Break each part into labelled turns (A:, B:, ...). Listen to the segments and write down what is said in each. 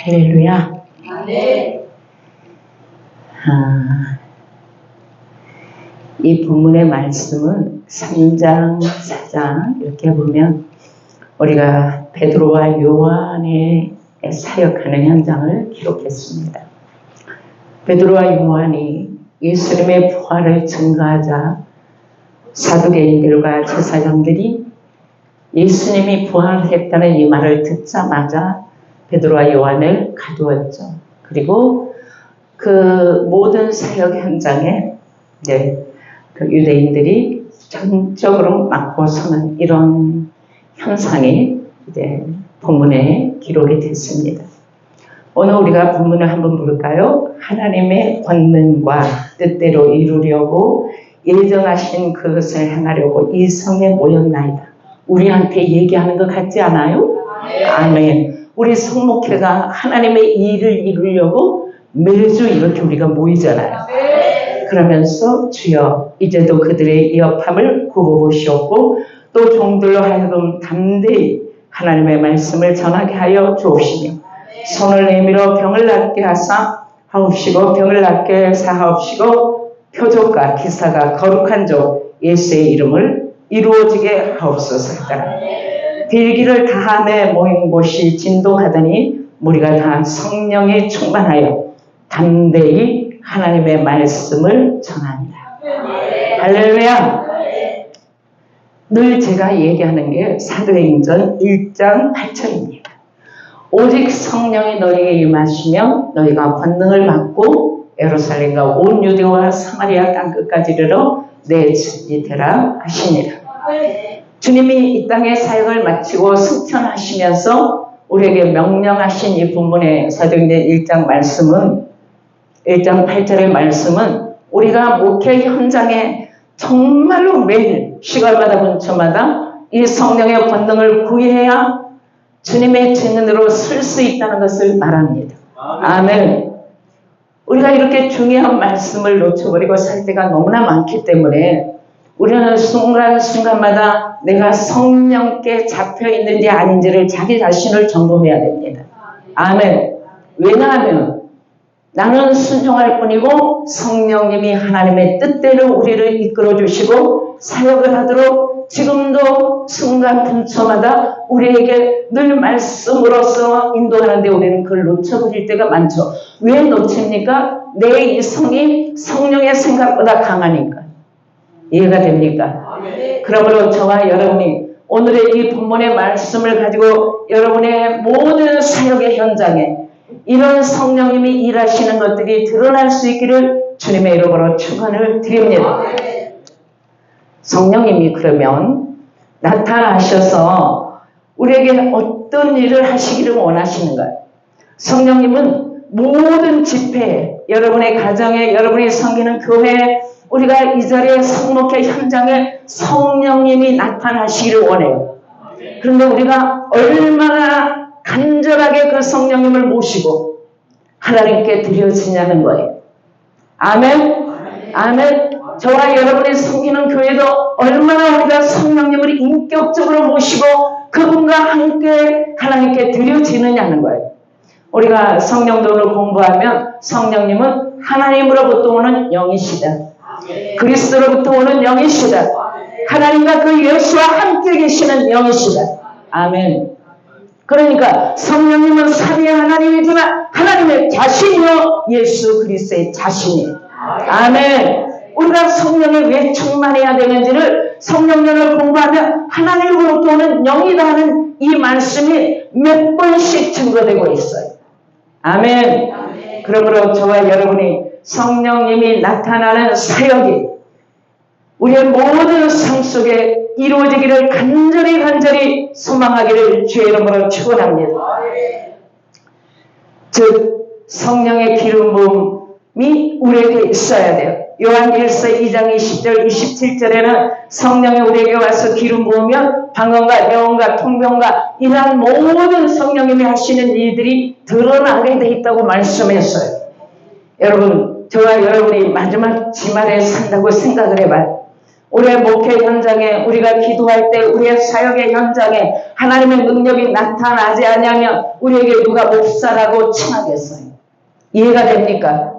A: 할렐루야.
B: 네.
A: 이 본문의 말씀은 3장, 4장 이렇게 보면 우리가 베드로와 요한의 사역하는 현장을 기록했습니다. 베드로와 요한이 예수님의 부활을 증거하자 사두개인들과 제사장들이 예수님이 부활했다는 이 말을 듣자마자 베드로와 요한을 가두었죠. 그리고 그 모든 사역 현장에 그 유대인들이 전적으로 맞고서는 이런 현상이 본문에 기록이 됐습니다. 오늘 우리가 본문을 한번 볼까요? 하나님의 권능과 뜻대로 이루려고 예정하신 그것을 행하려고 이 성에 모였나이다. 우리한테 얘기하는 것 같지 않아요? 아멘. 우리 성목회가 하나님의 일을 이루려고 매주 이렇게 우리가 모이잖아요. 그러면서 주여 이제도 그들의 위협함을 굽어보시옵고 또 종들로 하여금 담대히 하나님의 말씀을 전하게 하여 주옵시며 손을 내밀어 병을 낫게 하사 하옵시고 병을 낫게 사하옵시고 표적과 기사가 거룩한 조 예수의 이름을 이루어지게 하옵소서. 빌기를 다함에 모인 곳이 진동하더니 무리가 다 성령에 충만하여 담대히 하나님의 말씀을 전합니다. 할렐루야. 늘 제가 얘기하는 게 사도행전 1장 8절입니다. 오직 성령이 너희에게 임하시면 너희가 권능을 받고 예루살렘과 온 유대와 사마리아 땅끝까지 이르러 내 증인이 되라 하시니라. 주님이 이 땅의 사역을 마치고 승천하시면서 우리에게 명령하신 이 본문의 사도행전 1장 말씀은 1장 8절의 말씀은 우리가 목회 현장에 정말로 매일 시간마다 분초마다 이 성령의 권능을 구해야 주님의 증인으로 설 수 있다는 것을 말합니다. 아멘. 우리가 이렇게 중요한 말씀을 놓쳐버리고 살 때가 너무나 많기 때문에 우리는 순간순간마다 내가 성령께 잡혀있는지 아닌지를 자기 자신을 점검해야 됩니다. 아멘. 왜냐하면 나는 순종할 뿐이고 성령님이 하나님의 뜻대로 우리를 이끌어 주시고 사역을 하도록 지금도 순간 분초마다 우리에게 늘 말씀으로서 인도하는데 우리는 그걸 놓쳐버릴 때가 많죠. 왜 놓칩니까? 내 이성이 성령의 생각보다 강하니까. 이해가 됩니까? 그러므로 저와 여러분이 오늘의 이 본문의 말씀을 가지고 여러분의 모든 사역의 현장에 이런 성령님이 일하시는 것들이 드러날 수 있기를 주님의 이름으로 축원을 드립니다. 성령님이 그러면 나타나셔서 우리에게 어떤 일을 하시기를 원하시는가요? 성령님은 모든 집회에, 여러분의 가정에, 여러분이 섬기는 교회에, 우리가 이 자리에 성목회 현장에 성령님이 나타나시기를 원해요. 그런데 우리가 얼마나 간절하게 그 성령님을 모시고 하나님께 드려지냐는 거예요. 아멘. 아멘. 저와 여러분이 섬기는 교회도 얼마나 우리가 성령님을 인격적으로 모시고 그분과 함께 하나님께 드려지느냐는 거예요. 우리가 성령도를 공부하면 성령님은 하나님으로부터 오는 영이시다. 그리스도로부터 오는 영이시다. 하나님과 그 예수와 함께 계시는 영이시다. 아멘. 그러니까 성령님은 삼위의 하나님이지만 하나님의 자신이요 예수 그리스도의 자신이에요. 아멘. 우리가 성령에 왜 충만해야 되는지를 성령님을 공부하면 하나님으로부터 오는 영이다 하는 이 말씀이 몇 번씩 증거되고 있어요. 아멘. 그러므로 저와 여러분이 성령님이 나타나는 사역이 우리의 모든 삶 속에 이루어지기를 간절히 소망하기를 주의 이름으로 축원합니다. 즉 성령의 기름 부음이 우리에게 있어야 돼요. 요한일서 2장 20절 27절에는 성령이 우리에게 와서 기름 부으면 방언과 예언과 통변과 이러한 모든 성령님이 하시는 일들이 드러나게 돼 있다고 말씀했어요. 여러분, 저와 여러분이 마지막 지말에 산다고 생각을 해봐요. 우리의 목회 현장에, 우리가 기도할 때 우리의 사역의 현장에 하나님의 능력이 나타나지 않으면 우리에게 누가 목사라고 칭하겠어요? 이해가 됩니까?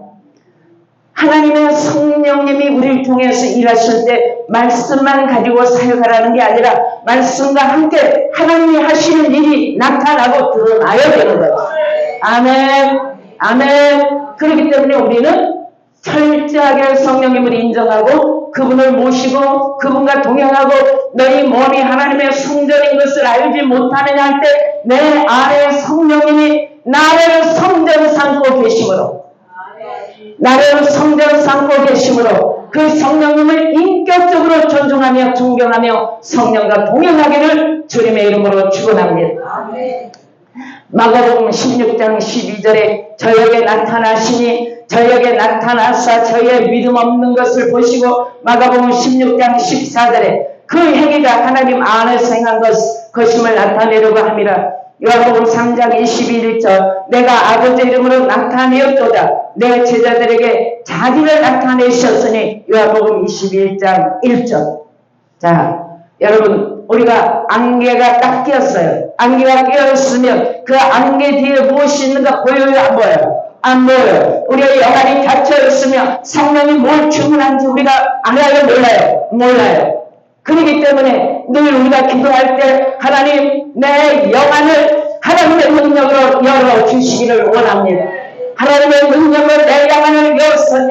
A: 하나님의 성령님이 우리를 통해서 일하실 때 말씀만 가지고 사역하라는 게 아니라 말씀과 함께 하나님이 하시는 일이 나타나고 드러나야 되는 거예요. 아멘. 아멘. 그렇기 때문에 우리는 철저하게 성령님을 인정하고 그분을 모시고 그분과 동행하고 너희 몸이 하나님의 성전인 것을 알지 못하느냐 할 때 내 안에 성령님이 나를 성전 삼고 계심으로 나를 성전 삼고 계심으로 그 성령님을 인격적으로 존중하며 존경하며 성령과 동행하기를 주님의 이름으로 축원합니다. 마가복음 16장 12절에 저에게 나타나시니 저에게 나타나사 저의 믿음 없는 것을 보시고 마가복음 16장 14절에 그 행위가 하나님 안에서 행한 것임을 나타내려고 함이라. 요한복음 3장 21절 내가 아버지 이름으로 나타내었도다. 내 제자들에게 자기를 나타내셨으니 요한복음 21장 1절. 자, 여러분 우리가 안개가 딱 끼었어요. 안개가 끼었으면 그 안개 뒤에 무엇이 있는가 보여요? 안 보여요? 안 보여요. 우리의 영안이 닫혀 있으면 성령이 뭘 주문한지 우리가 알아요? 몰라요? 몰라요. 그렇기 때문에 늘 우리가 기도할 때 하나님 내 영안을 하나님의 능력으로 열어주시기를 원합니다. 하나님의 능력으로 내 영안을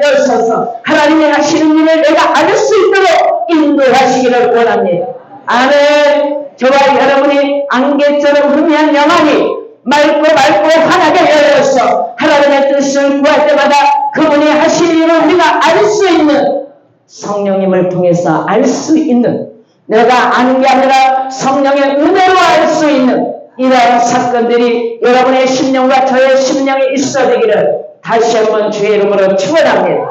A: 여셔서 하나님이 하시는 일을 내가 알 수 있도록 인도하시기를 원합니다. 아멘. 저와 여러분이 안개처럼 흐미한 영안이 맑고 환하게 열려서 하나님의 뜻을 구할 때마다 그분이 하실 일을 우리가 알 수 있는 성령님을 통해서 알 수 있는 내가 아는 게 아니라 성령의 은혜로 알 수 있는 이러한 사건들이 여러분의 심령과 저의 심령에 있어 되기를 다시 한번 주의 이름으로 축원합니다.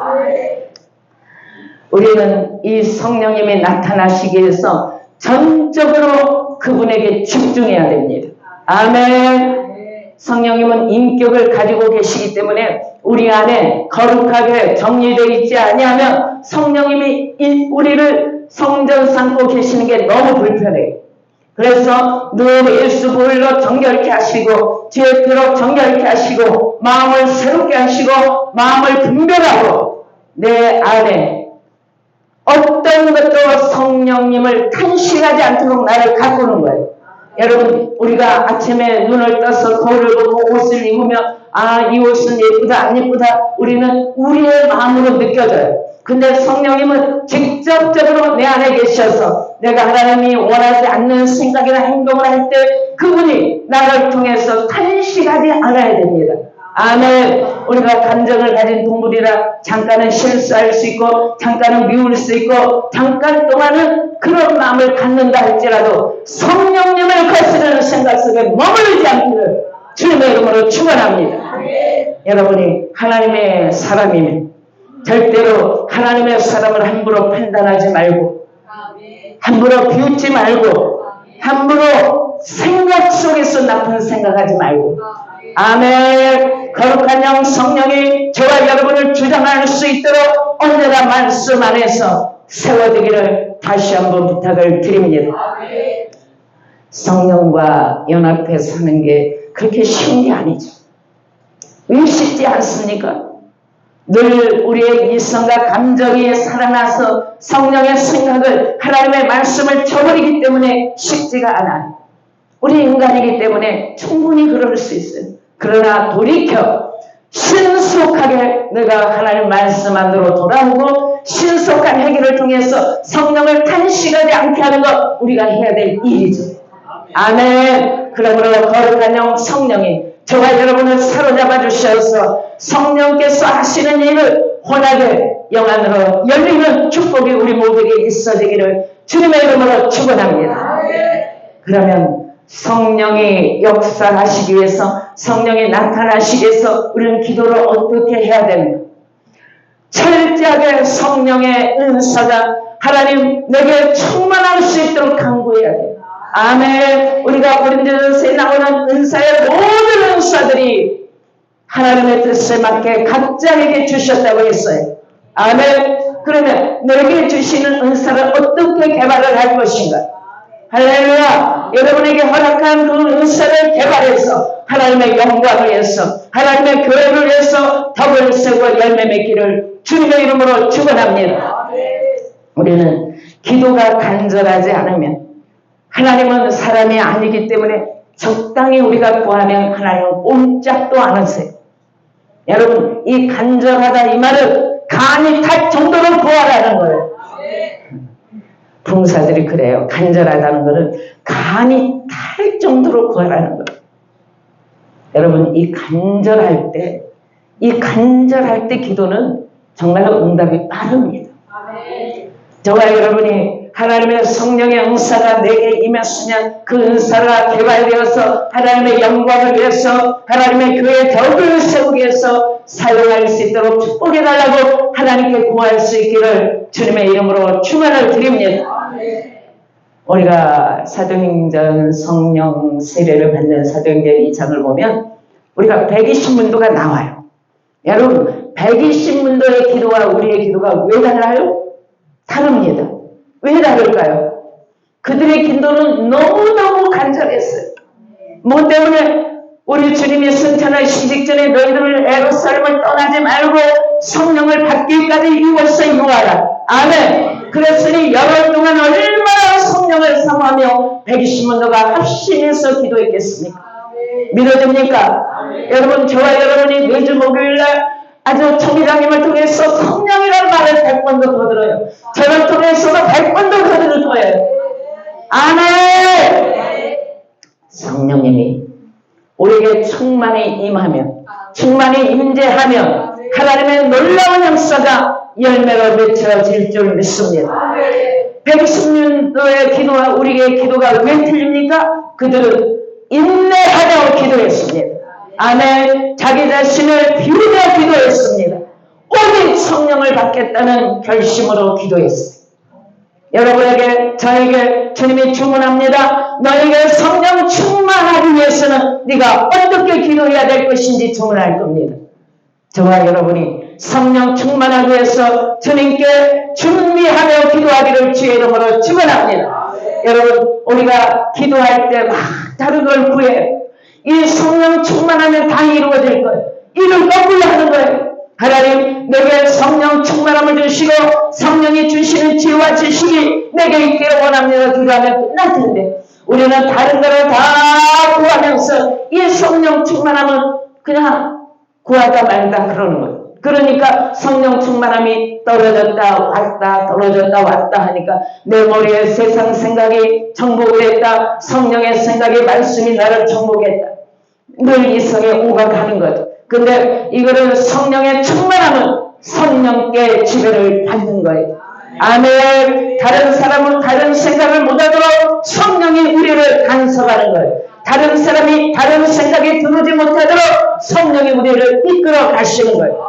A: 우리는 이 성령님이 나타나시기 위해서 전적으로 그분에게 집중해야 됩니다. 아멘. 성령님은 인격을 가지고 계시기 때문에 우리 안에 거룩하게 정리되어 있지 아니하면 성령님이 우리를 성전 삼고 계시는 게 너무 불편해요. 그래서 늘 일수부일로 정결케 하시고 죄토록 정결케 하시고 마음을 새롭게 하시고 마음을 분별하고 내 안에 어떤 것도 성령님을 탄식하지 않도록 나를 가꾸는 거예요. 여러분 우리가 아침에 눈을 떠서 거울을 보고 옷을 입으면 이 옷은 예쁘다 안 예쁘다 우리는 우리의 마음으로 느껴져요. 근데 성령님은 직접적으로 내 안에 계셔서 내가 하나님이 원하지 않는 생각이나 행동을 할 때 그분이 나를 통해서 탄식하지 않아야 됩니다. 아멘. 우리가 감정을 가진 동물이라 잠깐은 실수할 수 있고 잠깐은 미울 수 있고 잠깐 동안은 그런 마음을 갖는다 할지라도 성령님을 거스르는 생각 속에 머무르지 않기를 주님의 이름으로 축원합니다. 여러분이 하나님의 사람이면 절대로 하나님의 사람을 함부로 판단하지 말고 함부로 비웃지 말고 함부로 생각 속에서 나쁜 생각하지 말고 아멘. 거룩한 영 성령이 저와 여러분을 주장할 수 있도록 언제나 말씀 안에서 세워지기를 다시 한번 부탁을 드립니다. 성령과 연합해 사는 게 그렇게 쉬운 게 아니죠. 왜 쉽지 않습니까? 늘 우리의 이성과 감정이 살아나서 성령의 생각을 하나님의 말씀을 저버리기 때문에 쉽지가 않아요. 우리 인간이기 때문에 충분히 그럴 수 있어요. 그러나 돌이켜 신속하게 내가 하나님 말씀 안으로 돌아오고 신속한 해결을 통해서 성령을 탄식하지 않게 하는 것 우리가 해야 될 일이죠. 아멘. 그러므로 거룩한 영 성령이 저와 여러분을 사로잡아 주셔서 성령께서 하시는 일을 혼하게 영안으로 열리는 축복이 우리 모두에게 있어지기를 주님의 이름으로 축원합니다. 그러면 성령이 역사하시기 위해서 성령이 나타나시기 위해서 우리는 기도를 어떻게 해야 되는가? 철저하게 성령의 은사가 하나님 내게 충만할 수 있도록 강구해야 돼요. 아멘. 우리가 고린도전서에 나오는 은사의 모든 은사들이 하나님의 뜻에 맞게 각자에게 주셨다고 했어요. 아멘. 그러면 내게 주시는 은사를 어떻게 개발을 할 것인가? 할렐루야. 여러분에게 허락한 그 은사를 개발해서 하나님의 영광을 위해서, 하나님의 교회를 위해서 덕을 세우고 열매 맺기를 주님의 이름으로 축원합니다. 우리는 기도가 간절하지 않으면, 하나님은 사람이 아니기 때문에 적당히 우리가 구하면 하나님은 꼼짝도 안 하세요. 여러분, 이 간절하다 이 말은 간이 탈 정도로 구하라는 거예요. 부흥사들이 그래요. 간절하다는 것은 간이 탈 정도로 구하라는 거예요. 여러분, 이 간절할 때 기도는 정말로 응답이 빠릅니다. 저와 여러분이 하나님의 성령의 은사가 내게 임했으면 그 은사가 개발되어서 하나님의 영광을 위해서, 하나님의 교회의 덕을 세우기 위해서 사용할 수 있도록 축복해달라고 하나님께 구할 수 있기를 주님의 이름으로 축원을 드립니다. 우리가 사도행전 성령 세례를 받는 사도행전 2장을 보면 우리가 120문도가 나와요. 여러분, 120문도의 기도와 우리의 기도가 왜 달라요? 다릅니다. 왜 다를까요? 그들의 기도는 너무너무 간절했어요. 뭐 때문에? 우리 주님이 승천하시기 직전에 너희들을 예루살렘을 떠나지 말고 성령을 받기까지 이곳에 유하라. 아멘. 그랬으니 열흘 동안 얼마나 성령을 사모하며 120문도가 합심해서 기도했겠습니까? 믿어집니까? 여러분, 저와 여러분이 매주 목요일날 아주 총회장님을 통해서 성령이라는 말을 100번도 더 들어요. 저를 통해서도 100번도 더 들을 거예요. 아멘. 성령님이 우리에게 충만히 임하면, 충만히 임재하면 하나님의 놀라운 역사가 열매로 맺혀질 줄 믿습니다. 120년도의 기도와 우리의 기도가 왜 틀립니까? 그들은 인내하며 기도했습니다. 아멘. 자기 자신을 비우며 기도했습니다. 오직 성령을 받겠다는 결심으로 기도했습니다. 여러분에게, 저에게 주님이 주문합니다. 너에게 성령 충만하기 위해서는 네가 어떻게 기도해야 될 것인지 주문할 겁니다. 저와 여러분이 성령 충만하기 위해서 주님께 준비하며 기도하기를 주의 이름으로 축원합니다. 여러분, 우리가 기도할 때 막 다른 걸 구해요. 이 성령 충만하면 다 이루어질 거예요. 이를 거꾸로 하는 거예요. 하나님, 내게 성령 충만함을 주시고 성령이 주시는 지혜와 지식이 내게 있기를 원합니다. 기도하면 끝날 텐데 우리는 다른 거를 다 구하면서 이 성령 충만함은 그냥 구하다 말다 그러는 거예요. 그러니까 성령 충만함이 떨어졌다 왔다 떨어졌다 왔다 하니까 내 머리에 세상 생각이 정복을 했다. 성령의 생각이 말씀이 나를 정복했다. 늘 이성에 오가 가는 것. 근데 이거를 성령의 충만함은 성령께 지배를 받는 거예요. 아멘. 다른 사람은 다른 생각을 못하도록 성령이 우리를 간섭하는 거예요. 다른 사람이 다른 생각이 들어오지 못하도록 성령이 우리를 이끌어 가시는 거예요.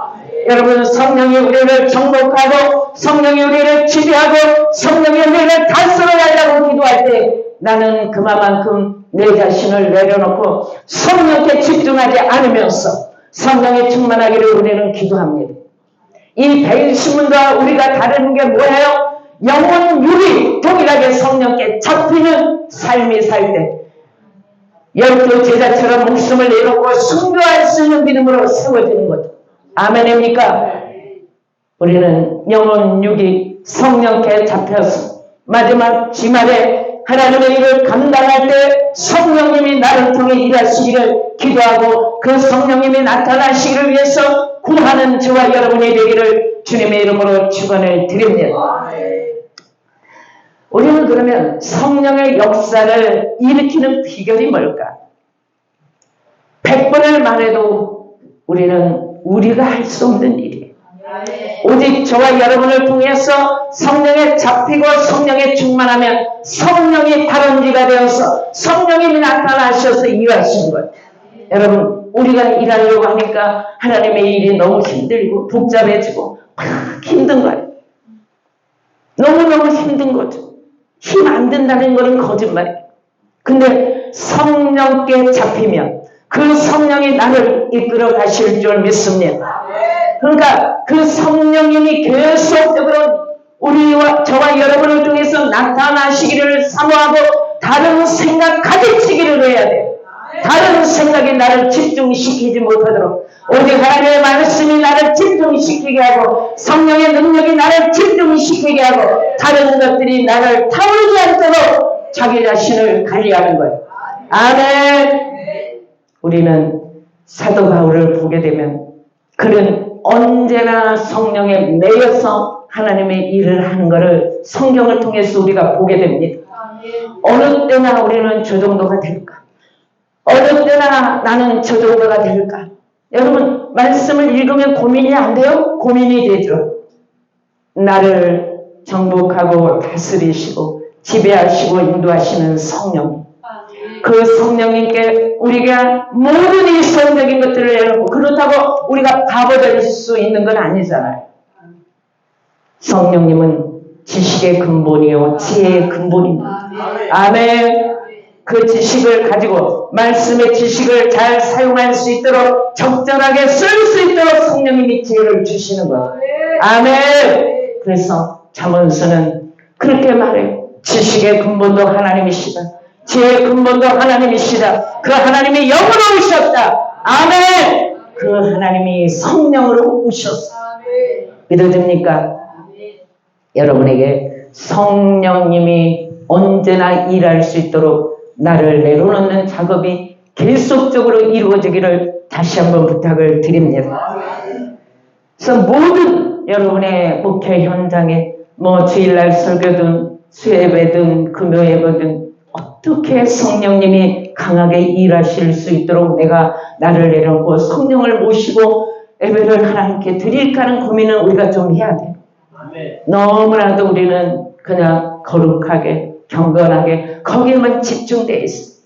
A: 여러분, 성령이 우리를 정복하고 성령이 우리를 지배하고 성령이 우리를 다스려달라고 기도할 때 나는 그만큼 내 자신을 내려놓고 성령께 집중하지 않으면서 성령에 충만하기를 우리는 기도합니다. 이 120문과 우리가 다른 게 뭐예요? 영혼 육이 동일하게 성령께 잡히는 삶이 살 때 12 제자처럼 목숨을 내놓고 순교할 수 있는 믿음으로 세워지는 거죠. 아멘입니까? 우리는 영혼 육이 성령께 잡혀서 마지막 지말에 하나님의 일을 감당할 때 성령님이 나를 통해 일하시기를 기도하고 그 성령님이 나타나시기를 위해서 구하는 저와 여러분이 되기를 주님의 이름으로 축원을 드립니다. 우리는 그러면 성령의 역사를 일으키는 비결이 뭘까? 100번을 말해도 우리가 할 수 없는 일이에요. 오직 저와 여러분을 통해서 성령에 잡히고 성령에 충만하면 성령이 발원지가 되어서 성령이 나타나셔서 일하시는 거예요. 여러분, 우리가 일하려고 하니까 하나님의 일이 너무 힘들고 복잡해지고 막 힘든 거예요. 너무너무 힘든 거죠. 힘 안 든다는 거는 거짓말이에요. 근데 성령께 잡히면 그 성령이 나를 이끌어 가실 줄 믿습니다. 그러니까 그 성령님이 계속적으로 우리와 저와 여러분을 통해서 나타나시기를 사모하고 다른 생각 가지치기를 해야 돼요. 다른 생각이 나를 집중시키지 못하도록 오직 하나님의 말씀이 나를 집중시키게 하고 성령의 능력이 나를 집중시키게 하고 다른 것들이 나를 타오르지 않도록 자기 자신을 관리하는 거예요. 아멘. 우리는 사도 바울을 보게 되면 그는 언제나 성령에 매여서 하나님의 일을 하는 것을 성경을 통해서 우리가 보게 됩니다. 어느 때나 우리는 저 정도가 될까? 어느 때나 나는 저 정도가 될까? 여러분 말씀을 읽으면 고민이 안 돼요? 고민이 되죠. 나를 정복하고 다스리시고 지배하시고 인도하시는 성령. 그 성령님께 우리가 모든 일성적인 것들을 내놓고 그렇다고 우리가 바보 될 수 있는 건 아니잖아요. 성령님은 지식의 근본이요 지혜의 근본입니다. 아멘. 그 지식을 가지고 말씀의 지식을 잘 사용할 수 있도록 적절하게 쓸 수 있도록 성령님이 지혜를 주시는 것. 아멘. 그래서 잠언서는 그렇게 말해요. 지식의 근본도 하나님이시다. 지혜의 근본도 하나님이시다. 그 하나님이 영으로 오셨다. 아멘. 그 하나님이 성령으로 오셨어. 믿어집니까? 여러분에게 성령님이 언제나 일할 수 있도록 나를 내려놓는 작업이 계속적으로 이루어지기를 다시 한번 부탁을 드립니다. 그래서 모든 여러분의 목회 현장에 주일날 설교든 수예배든 금요예배든 어떻게 성령님이 강하게 일하실 수 있도록 내가 나를 내려놓고 성령을 모시고 예배를 하나님께 드릴까 하는 고민은 우리가 좀 해야 돼요. 너무나도 우리는 그냥 거룩하게 경건하게 거기에만 집중되어 있어요.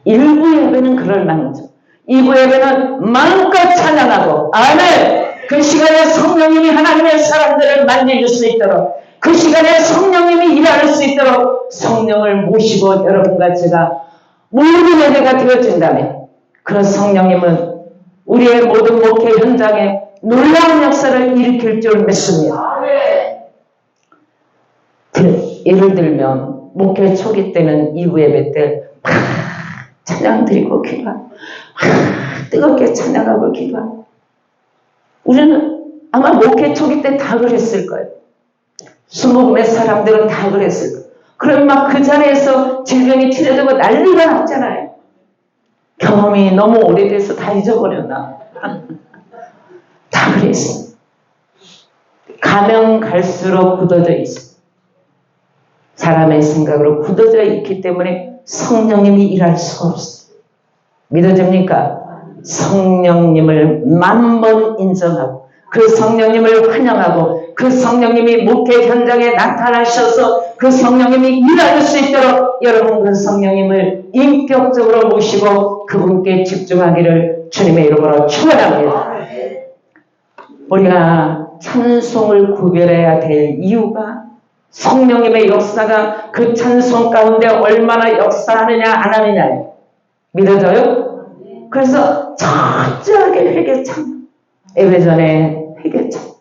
A: 일부 예배는 그럴 만하죠. 2부 예배는 마음껏 찬양하고 아멘. 그 시간에 성령님이 하나님의 사람들을 만질 수 있도록 그 시간에 성령님이 일할 수 있도록 성령을 모시고 여러분과 제가 모든 예배가 되어진다면 그 성령님은 우리의 모든 목회 현장에 놀라운 역사를 일으킬 줄 믿습니다. 예를 들면 목회 초기 때는 2부 예배 때 막 찬양 드리고 기도하고 막 뜨겁게 찬양하고 기도하고 우리는 아마 목회 초기 때 다 그랬을 거예요. 20몇 사람들은 다 그랬을 거예요. 그럼 막 그 자리에서 질병이 치료되고 난리가 났잖아요. 경험이 너무 오래돼서 다 잊어버렸나. 다 그랬어. 가면 갈수록 굳어져 있어. 사람의 생각으로 굳어져 있기 때문에 성령님이 일할 수가 없어요. 믿어집니까? 성령님을 10,000번 인정하고 그 성령님을 환영하고 그 성령님이 목회 현장에 나타나셔서 그 성령님이 일할 수 있도록 여러분 그 성령님을 인격적으로 모시고 그분께 집중하기를 주님의 이름으로 축원합니다. 우리가 찬송을 구별해야 될 이유가 성령님의 역사가 그 찬송 가운데 얼마나 역사하느냐 안 하느냐예요. 믿어져요? 그래서 철저하게 회개찬양. 예배 전에 회개찬양.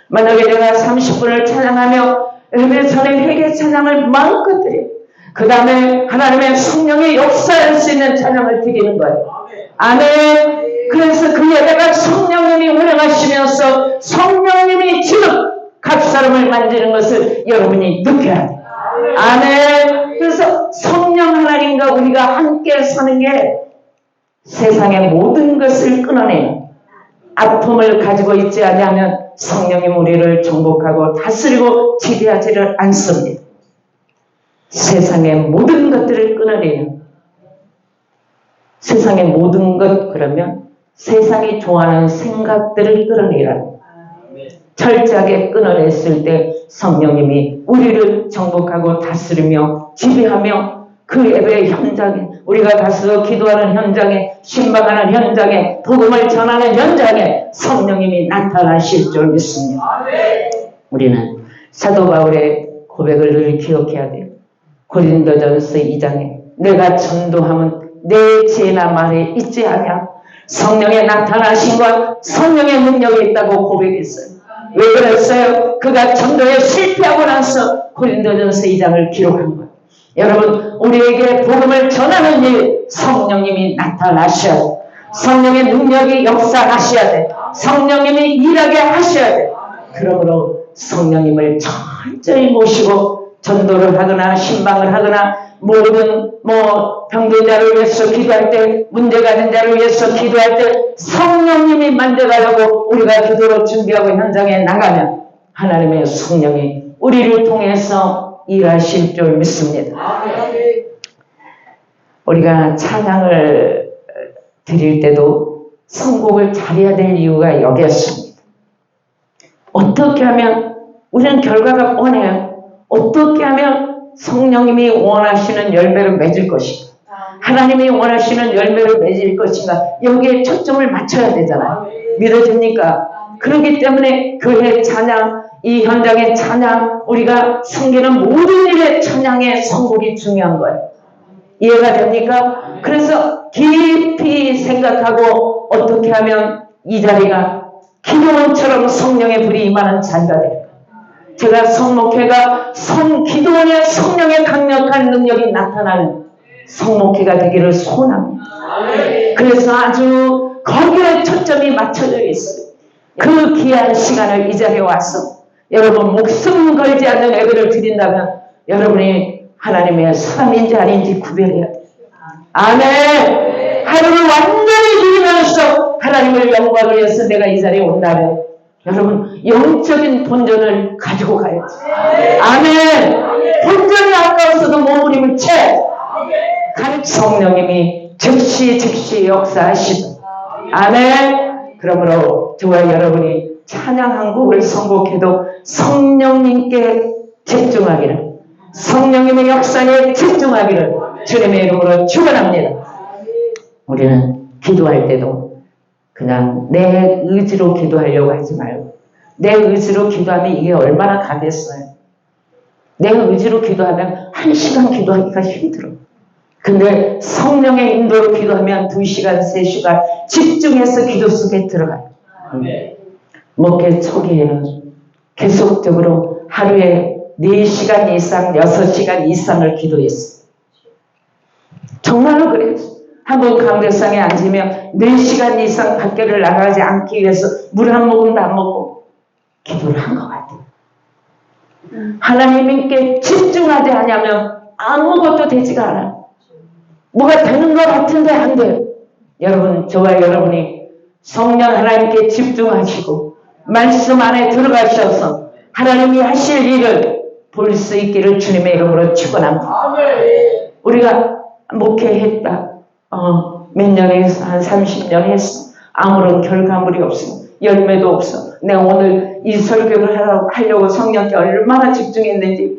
A: 만약에 내가 30분을 찬양하며 예배 전에 회개찬양을 마음껏 드려요. 그 다음에 하나님의 성령의 역사할 수 있는 찬양을 드리는 거예요. 아멘. 그래서 그 예배가 성령님이 운행하시면서 성령님이 지금 각 사람을 만지는 것을 여러분이 느껴야 돼요. 아멘. 그래서 성령 하나님과 우리가 함께 사는 게 세상의 모든 것을 끊어내는 아픔을 가지고 있지 않으면 성령님 우리를 정복하고 다스리고 지배하지를 않습니다. 세상의 모든 것들을 끊어내는 세상의 모든 것 그러면 세상이 좋아하는 생각들을 끊어내라. 철저하게 끊어냈을 때 성령님이 우리를 정복하고 다스리며 지배하며 그 예배의 현장에 우리가 가서 기도하는 현장에 신방하는 현장에 복음을 전하는 현장에 성령님이 나타나실 줄 믿습니다. 우리는 사도 바울의 고백을 늘 기억해야 돼요. 고린도전서 2장에 내가 전도함은 내 지혜나 말에 있지 아니하고 성령의 나타나심과 성령의 능력이 있다고 고백했어요. 왜 그랬어요? 그가 전도에 실패하고 나서 고린도전서 2장을 기록한 거예요. 여러분, 우리에게 복음을 전하는 일, 성령님이 나타나셔야 돼요. 성령의 능력이 역사하셔야 돼요. 성령님이 일하게 하셔야 돼요. 그러므로 성령님을 철저히 모시고 전도를 하거나 신방을 하거나 모든 병든 자를 위해서 기도할 때, 문제가 있는 자를 위해서 기도할 때 성령님이 만져가려고 우리가 기도로 준비하고 현장에 나가면 하나님의 성령이 우리를 통해서 일하실 줄 믿습니다. 우리가 찬양을 드릴 때도 선곡을 잘해야 될 이유가 여기였습니다. 어떻게 하면 우리는 결과가 뻔해요. 어떻게 하면 성령님이 원하시는 열매를 맺을 것인가, 하나님이 원하시는 열매를 맺을 것인가, 여기에 초점을 맞춰야 되잖아요. 믿어집니까? 그렇기 때문에 교회 찬양, 이 현장의 찬양, 우리가 섬기는 모든 일의 찬양의 선곡이 중요한 거예요. 이해가 됩니까? 그래서 깊이 생각하고 어떻게 하면 이 자리가 기도원처럼 성령의 불이 임하는 자리가 될까? 제가 성목회가 기도원의 성령의 강력한 능력이 나타나는 성목회가 되기를 소원합니다. 그래서 아주 거기에 초점이 맞춰져 있어요. 그 귀한 시간을 이 자리에 와서 여러분 목숨 걸지 않는 예배를 드린다면 여러분이 하나님의 사람인지 아닌지 구별해야 돼요. 아멘. 하루를 완전히 누리면서 하나님을 영광을 위해서 내가 이 자리에 온다면 여러분 영적인 본전을 가지고 가야지. 아멘. 본전이 아까워서도 몸부림을 채 성령님이 즉시 역사하시다. 아멘. 그러므로 저와 여러분이 찬양 한 곡을 선곡해도 성령님께 집중하기를, 성령님의 역사에 집중하기를 주님의 이름으로 축원합니다. 우리는 기도할 때도 그냥 내 의지로 기도하려고 하지 말고, 내 의지로 기도하면 이게 얼마나 가겠어요. 내 의지로 기도하면 1시간 기도하기가 힘들어. 근데 성령의 인도로 기도하면 2시간, 3시간 집중해서 기도 속에 들어가요. 목회 초기에는 계속적으로 하루에 4시간 이상, 6시간 이상을 기도했어요. 정말로 그래요. 한번 강대상에 앉으면 4시간 이상 밖에를 나가지 않기 위해서 물 한 모금도 안 먹고 기도를 한 것 같아요. 하나님께 집중하지 않으면 아무것도 되지가 않아요. 뭐가 되는 것 같은데 안 돼요. 여러분, 저와 여러분이 성령 하나님께 집중하시고 말씀 안에 들어가셔서 하나님이 하실 일을 볼 수 있기를 주님의 이름으로 축원합니다. 우리가 목회했다. 몇 년에서 한 30년 했어. 아무런 결과물이 없어. 열매도 없어. 내가 오늘 이 설교를 하려고 성령께 얼마나 집중했는지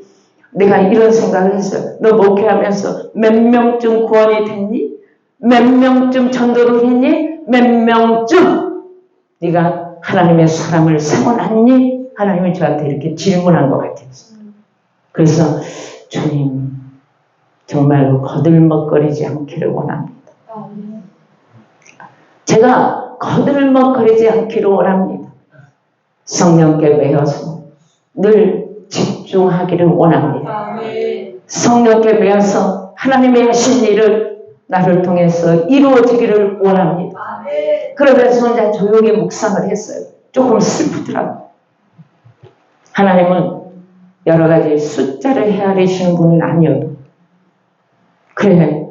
A: 내가 이런 생각을 했어요. 너 목회하면서 몇 명쯤 구원이 됐니? 몇 명쯤 전도를 했니? 몇 명쯤 네가 하나님의 사람을 세워놨니? 하나님이 저한테 이렇게 질문한 것 같아요. 그래서 주님 정말로 거들먹거리지 않기를 원합니다. 제가 거들먹거리지 않기를 원합니다. 성령께 매여서 늘 집중하기를 원합니다. 성령께 매여서 하나님이 하신 일을 나를 통해서 이루어지기를 원합니다. 그러면서 혼자 조용히 묵상을 했어요. 조금 슬프더라고요. 하나님은 여러 가지 숫자를 헤아리시는 분은 아니어도 그래,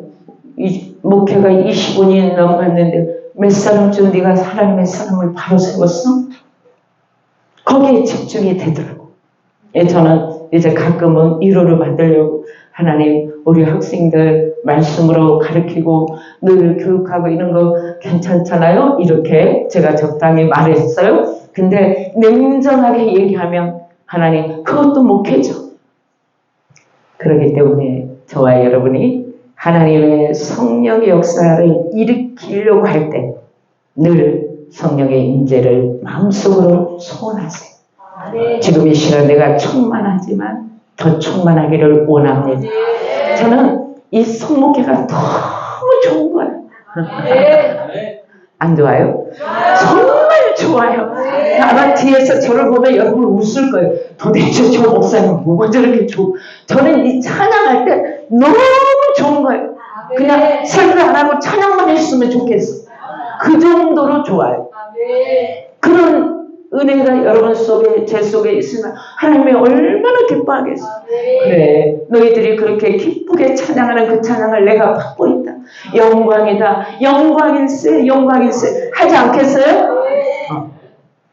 A: 이 목회가 25년이 넘어갔는데 몇 사람쯤 네가 하나님의 사람을 바로 세웠어? 거기에 집중이 되더라고. 저는 이제 가끔은 위로를 받으려고 하나님 우리 학생들 말씀으로 가르치고 늘 교육하고 이런 거 괜찮잖아요? 이렇게 제가 적당히 말했어요. 근데 냉정하게 얘기하면 하나님 그것도 목회죠. 그렇기 때문에 저와 여러분이 하나님의 성령의 역사를 일으키려고 할 때 늘 성령의 임재를 마음속으로 소원하세요. 지금 이 시간 내가 충만하지만 더 충만하기를 원합니다. 저는 이 성목회가 너무 좋은 거예요. 안 좋아요? 정말 좋아요. 아마 뒤에서 저를 보면 여러분 웃을 거예요. 도대체 저 목사님 뭐가 저렇게 저는 이 찬양할 때 너무 좋은 거예요. 그냥 설교 안 하고 찬양만 했으면 좋겠어. 그 정도로 좋아요. 그런 은혜가 여러분 속에, 제 속에 있으면 하나님이 얼마나 기뻐하겠어. 그래, 너희들이 그렇게 기쁘게 찬양하는 그 찬양을 내가 받고 있다. 영광이다. 영광일세, 영광일세. 하지 않겠어요?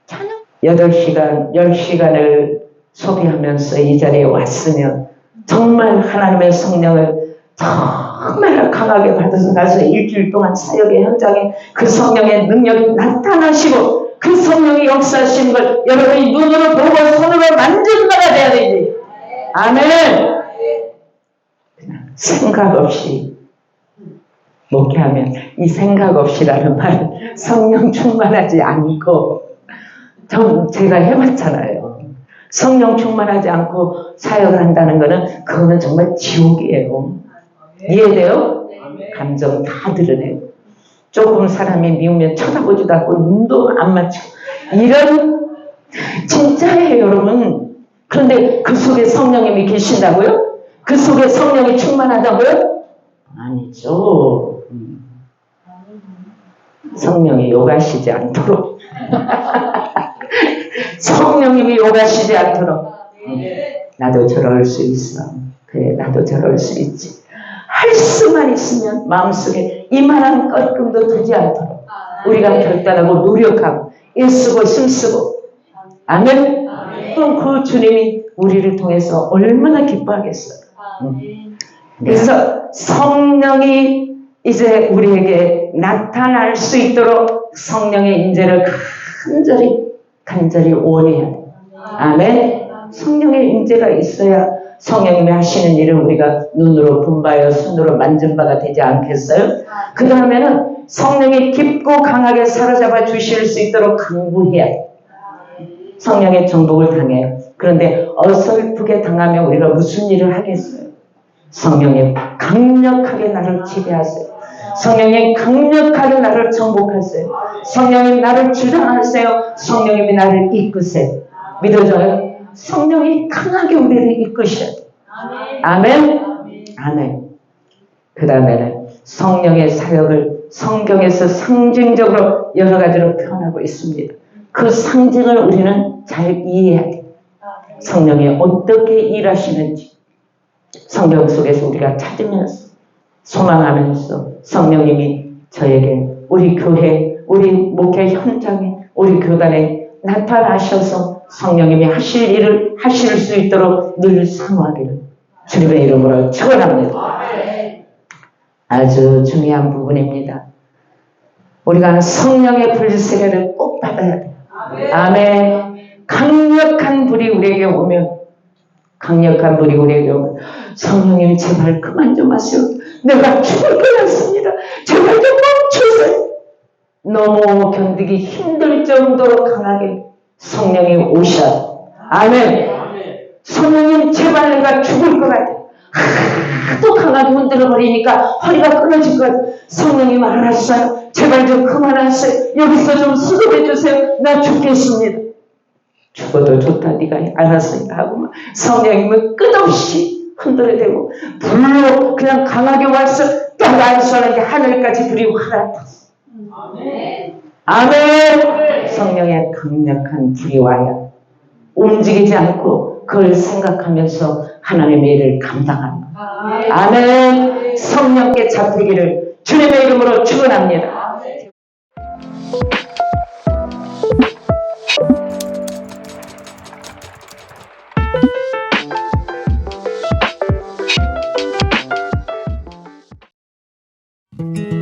A: 찬양 8시간, 10시간을 소비하면서 이 자리에 왔으면 정말 하나님의 성령을 정말 강하게 받아서 가서 일주일 동안 사역의 현장에 그 성령의 능력이 나타나시고 그 성령이 역사하시는 걸 여러분이 눈으로 보고 손으로 만진 바가 돼야 되지. 아멘. 그냥 생각 없이 목회하면 이 생각 없이라는 말 성령 충만하지 않고 제가 해봤잖아요. 성령 충만하지 않고 사역을 한다는 거는 그거는 정말 지옥이에요. 이해돼요? 감정 다 드러내고 조금 사람이 미우면 쳐다보지도 않고 눈도 안 맞추고 이런 진짜예요 여러분. 그런데 그 속에 성령님이 계신다고요? 그 속에 성령이 충만하다고요? 아니죠. 성령이 요가시지 않도록 성령님이 요가시지 않도록 나도 저럴 수 있어. 그래 나도 저럴 수 있지. 할 수만 있으면 마음속에 이만한 껄끔도 두지 않도록 우리가 결단하고 노력하고 애쓰고 힘쓰고 아멘. 그럼 그 주님이 우리를 통해서 얼마나 기뻐하겠어요. 그래서 성령이 이제 우리에게 나타날 수 있도록 성령의 인재를 간절히 원해야 돼요. 아멘. 성령의 인재가 있어야 성령님이 하시는 일을 우리가 눈으로 본 바요 손으로 만진 바가 되지 않겠어요? 그 다음에는 성령이 깊고 강하게 사로잡아 주실 수 있도록 강구해야 돼요. 성령의 정복을 당해요. 그런데 어설프게 당하면 우리가 무슨 일을 하겠어요? 성령님 강력하게 나를 지배하세요. 성령님 강력하게 나를 정복하세요. 성령님 나를 주장하세요. 성령님이 나를 이끄세요. 믿어져요? 성령이 강하게 우리를 이끄셔야 돼요. 아멘. 아멘. 그 다음에는 성령의 사역을 성경에서 상징적으로 여러 가지로 표현하고 있습니다. 그 상징을 우리는 잘 이해해야 돼요. 성령이 어떻게 일하시는지 성경 속에서 우리가 찾으면서 소망하면서 성령님이 저에게 우리 교회, 우리 목회 현장에, 우리 교단에 나타나셔서 성령님이 하실 일을 하실 수 있도록 늘 사모하기를 주님의 이름으로 축원합니다. 아주 중요한 부분입니다. 우리가 성령의 불세례를 꼭 받아야 돼요. 아멘. 강력한 불이 우리에게 오면 성령님 제발 그만 좀 하세요. 내가 죽을 것 같습니다. 제발 좀 멈추세요. 너무 견디기 힘들 정도로 강하게 성령이 오셔. 아멘. 성령님 제발 내가 죽을 것 같아. 하도 강하게 흔들어 버리니까 허리가 끊어질 것 같아. 성령님 알았어요. 제발 좀 그만하세요. 여기서 좀 수습해 주세요. 나 죽겠습니다. 죽어도 좋다. 네가 알아서 하고 성령님은 끝없이 흔들어대고 불로 그냥 강하게 와서 딱 안수하는데 하늘까지 불이 활아탔어. 아멘. 아멘. 성령의 강력한 불이 와야 움직이지 않고 그걸 생각하면서 하나님의 일을 감당하는 거예요. 아멘. 성령께 잡히기를 주님의 이름으로 축원합니다.
B: you.